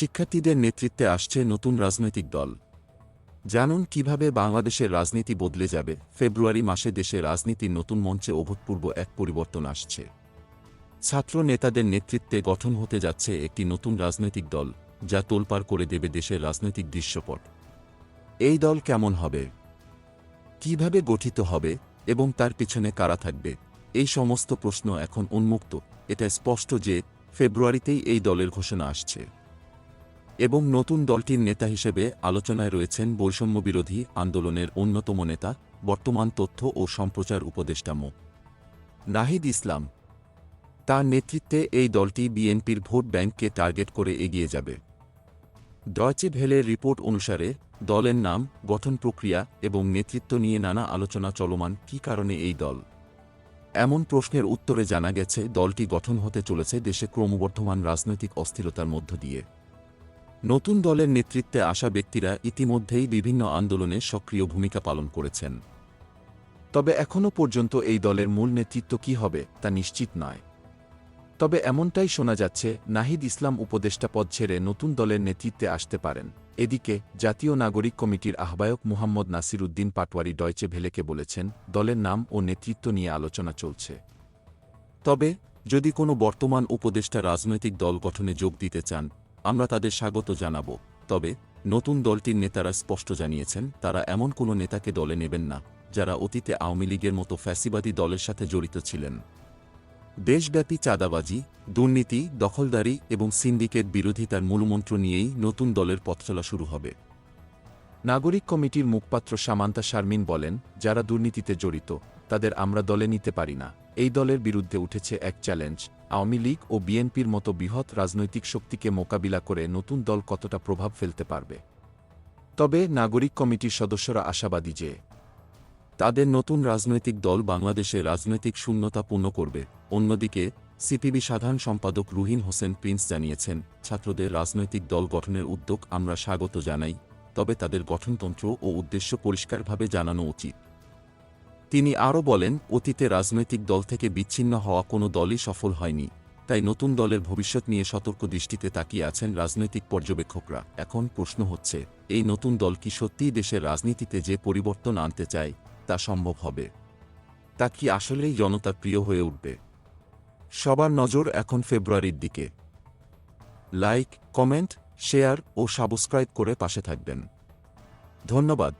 শিক্ষার্থীদের নেতৃত্বে আসছে নতুন রাজনৈতিক দল। জানুন কিভাবে বাংলাদেশের রাজনীতি বদলে যাবে। ফেব্রুয়ারি মাসে দেশে রাজনীতির নতুন মঞ্চে অভূতপূর্ব এক পরিবর্তন আসছে। ছাত্র নেতাদের নেতৃত্বে গঠন হতে যাচ্ছে একটি নতুন রাজনৈতিক দল, যা তোলপাড় করে দেবে দেশের রাজনৈতিক দৃশ্যপট। এই দল কেমন হবে, কিভাবে গঠিত হবে এবং তার পিছনে কারা থাকবে, এই সমস্ত প্রশ্ন এখন উন্মুক্ত। এটা স্পষ্ট যে ফেব্রুয়ারিতেই এই দলের ঘোষণা আসছে এবং নতুন দলটির নেতা হিসেবে আলোচনায় রয়েছেন বৈষম্যবিরোধী আন্দোলনের অন্যতম নেতা, বর্তমান তথ্য ও সম্প্রচার উপদেষ্টা মো. নাহিদ ইসলাম। তার নেতৃত্বে এই দলটি বিএনপির ভোট ব্যাংককে টার্গেট করে এগিয়ে যাবে। ডয়চে ভেলের রিপোর্ট অনুসারে দলের নাম, গঠন প্রক্রিয়া এবং নেতৃত্ব নিয়ে নানা আলোচনা চলমান। কী কারণে এই দল? এমন প্রশ্নের উত্তরে জানা গেছে দলটি গঠন হতে চলেছে দেশে ক্রমবর্ধমান রাজনৈতিক অস্থিরতার মধ্য দিয়ে। নতুন দলের নেতৃত্বে আসা ব্যক্তিরা ইতিমধ্যেই বিভিন্ন আন্দোলনে সক্রিয় ভূমিকা পালন করেছেন। তবে এখনও পর্যন্ত এই দলের মূল নেতৃত্ব কী হবে তা নিশ্চিত নয়। তবে এমনটাই শোনা যাচ্ছে নাহিদ ইসলাম উপদেষ্টা পদ ছেড়ে নতুন দলের নেতৃত্বে আসতে পারেন। এদিকে জাতীয় নাগরিক কমিটির আহ্বায়ক মুহাম্মদ নাসির উদ্দিন পাটোয়ারি ডয়চে ভেলেকে বলেছেন, দলের নাম ও নেতৃত্ব নিয়ে আলোচনা চলছে। তবে যদি কোনো বর্তমান উপদেষ্টা রাজনৈতিক দল গঠনে যোগ দিতে চান, আমরা তাদের স্বাগত জানাব। তবে নতুন দলটির নেতারা স্পষ্ট জানিয়েছেন তারা এমন কোনো নেতাকে দলে নেবেন না যারা অতীতে আওয়ামী লীগের মতো ফ্যাসিবাদী দলের সাথে জড়িত ছিলেন। দেশব্যাপী চাঁদাবাজি, দুর্নীতি, দখলদারি এবং সিন্ডিকেট বিরোধিতার মূলমন্ত্র নিয়েই নতুন দলের পথচলা শুরু হবে। নাগরিক কমিটির মুখপাত্র সামান্তা শারমিন বলেন, যারা দুর্নীতিতে জড়িত তাদের আমরা দলে নিতে পারি না। এই দলের বিরুদ্ধে উঠেছে এক চ্যালেঞ্জ, আওয়ামী লীগ ও বিএনপির মতো বৃহৎ রাজনৈতিক শক্তিকে মোকাবিলা করে নতুন দল কতটা প্রভাব ফেলতে পারবে। তবে নাগরিক কমিটির সদস্যরা আশাবাদী যে তাদের নতুন রাজনৈতিক দল বাংলাদেশে রাজনৈতিক শূন্যতা পূর্ণ করবে। অন্যদিকে সিপিবি সাধারণ সম্পাদক রুহিন হোসেন প্রিন্স জানিয়েছেন, ছাত্রদের রাজনৈতিক দল গঠনের উদ্যোগ আমরা স্বাগত জানাই, তবে তাদের গঠনতন্ত্র ও উদ্দেশ্য পরিষ্কারভাবে জানানো উচিত। তিনি আরও বলেন, অতীতে রাজনৈতিক দল থেকে বিচ্ছিন্ন হওয়া কোনো দলই সফল হয়নি, তাই নতুন দলের ভবিষ্যৎ নিয়ে সতর্ক দৃষ্টিতে তাকিয়ে আছেন রাজনৈতিক পর্যবেক্ষকরা। এখন প্রশ্ন হচ্ছে, এই নতুন দল কি সত্যিই দেশের রাজনীতিতে যে পরিবর্তন আনতে চায় তা সম্ভব হবে? তা কি আসলেই জনতার প্রিয় হয়ে উঠবে? সবার নজর এখন ফেব্রুয়ারির দিকে। লাইক, কমেন্ট, শেয়ার ও সাবস্ক্রাইব করে পাশে থাকবেন। ধন্যবাদ।